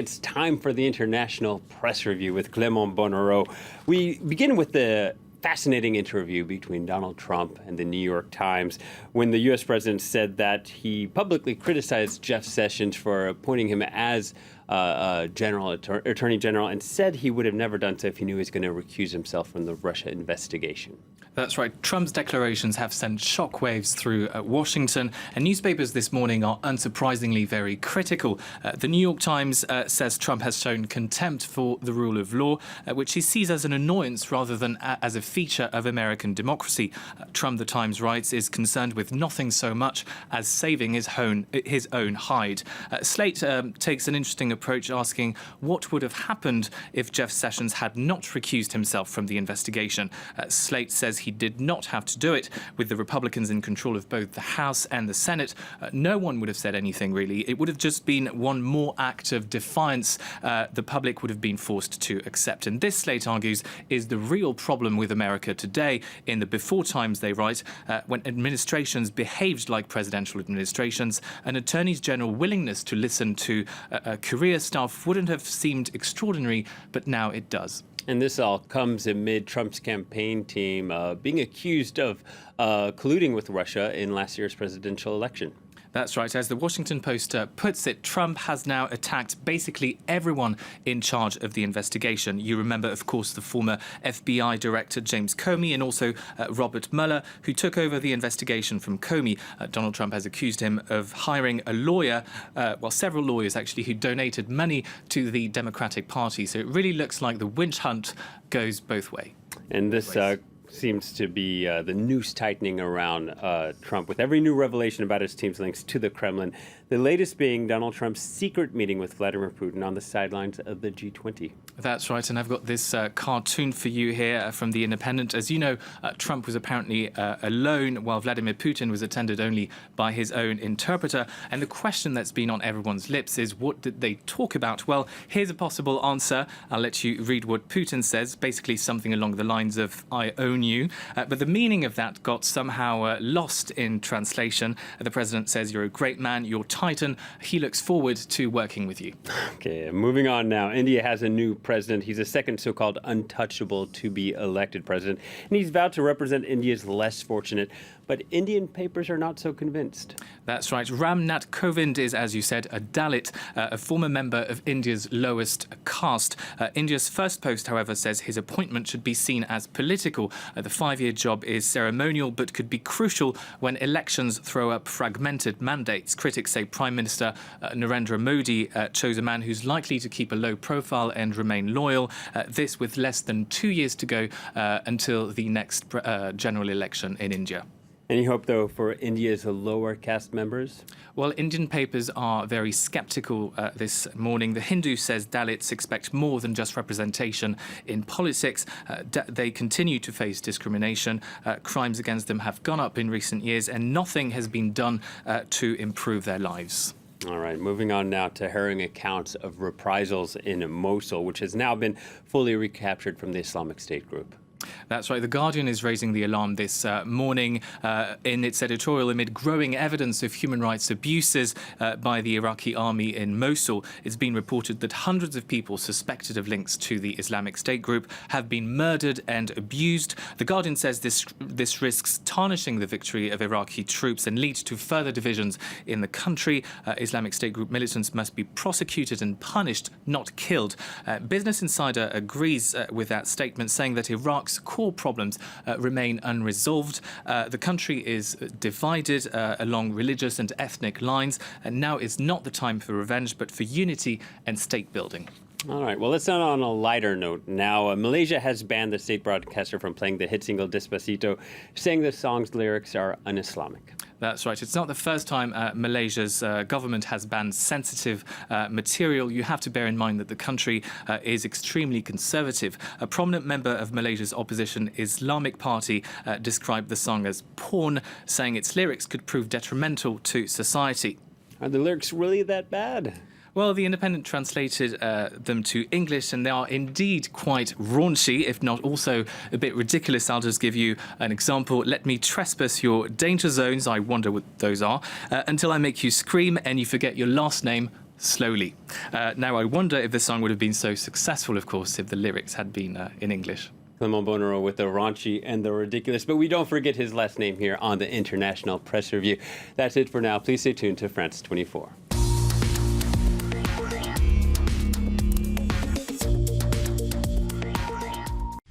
It's time for the International Press Review with Clément Bonnereau. We begin with the fascinating interview between Donald Trump and the New York Times when the U.S. president said that he publicly criticized Jeff Sessions for appointing him as Attorney General and said he would have never done so if he knew he was going to recuse himself from the Russia investigation. That's right. Trump's declarations have sent shockwaves through Washington, and newspapers this morning are unsurprisingly very critical. The New York Times says Trump has shown contempt for the rule of law, which he sees as an annoyance rather than as a feature of American democracy. Trump, the Times writes, is concerned with nothing so much as saving his own hide. Slate takes an interesting approach, asking what would have happened if Jeff Sessions had not recused himself from the investigation. Slate says he did not have to do it. With the Republicans in control of both the House and the Senate, no one would have said anything, really. It would have just been one more act of defiance the public would have been forced to accept. And this, Slate argues, is the real problem with America today. In the before times, they write, when administrations behaved like presidential administrations, an attorney's general willingness to listen to career staff wouldn't have seemed extraordinary, but now it does. And this all comes amid Trump's campaign team being accused of colluding with Russia in last year's presidential election. That's right. As the Washington Post puts it, Trump has now attacked basically everyone in charge of the investigation. You remember, of course, the former FBI director James Comey and also Robert Mueller, who took over the investigation from Comey. Donald Trump has accused him of hiring a lawyer, several lawyers actually, who donated money to the Democratic Party. So it really looks like the witch hunt goes both ways. And this seems to be the noose tightening around Trump with every new revelation about his team's links to the Kremlin. The latest being Donald Trump's secret meeting with Vladimir Putin on the sidelines of the G20. That's right. And I've got this cartoon for you here from The Independent. As you know, Trump was apparently alone while Vladimir Putin was attended only by his own interpreter. And the question that's been on everyone's lips is, what did they talk about? Well, here's a possible answer. I'll let you read what Putin says, basically something along the lines of, I own you. But the meaning of that got somehow lost in translation. The president says, you're a great man, you're Titan. He looks forward to working with you. Okay, moving on now. India has a new president. He's the second so-called untouchable to be elected president. And he's vowed to represent India's less fortunate. But Indian papers are not so convinced. That's right. Ram Nath Kovind is, as you said, a Dalit, a former member of India's lowest caste. India's First Post, however, says his appointment should be seen as political. The 5-year job is ceremonial but could be crucial when elections throw up fragmented mandates. Critics say Prime Minister Narendra Modi chose a man who's likely to keep a low profile and remain loyal. This with less than 2 years to go until the next general election in India. Any hope, though, for India's lower caste members? Well, Indian papers are very sceptical this morning. The Hindu says Dalits expect more than just representation in politics. They continue to face discrimination. Crimes against them have gone up in recent years, and nothing has been done to improve their lives. All right, moving on now to harrowing accounts of reprisals in Mosul, which has now been fully recaptured from the Islamic State group. That's right. The Guardian is raising the alarm this morning in its editorial amid growing evidence of human rights abuses by the Iraqi army in Mosul. It's been reported that hundreds of people suspected of links to the Islamic State group have been murdered and abused. The Guardian says this risks tarnishing the victory of Iraqi troops and leads to further divisions in the country. Islamic State group militants must be prosecuted and punished, not killed. Business Insider agrees with that statement, saying that Iraq's core problems remain unresolved. The country is divided along religious and ethnic lines, and now is not the time for revenge, but for unity and state building. All right, well, let's end on a lighter note now. Malaysia has banned the state broadcaster from playing the hit single Despacito, saying the song's lyrics are un-Islamic. That's right. It's not the first time Malaysia's government has banned sensitive material. You have to bear in mind that the country is extremely conservative. A prominent member of Malaysia's opposition Islamic Party described the song as porn, saying its lyrics could prove detrimental to society. Are the lyrics really that bad? Well, The Independent translated them to English, and they are indeed quite raunchy, if not also a bit ridiculous. I'll just give you an example. Let me trespass your danger zones, I wonder what those are, until I make you scream and you forget your last name. slowly. Now, I wonder if the song would have been so successful, of course, if the lyrics had been in English. Clement Bonnereau with the raunchy and the ridiculous, but we don't forget his last name here on the International Press Review. That's it for now. Please stay tuned to France 24.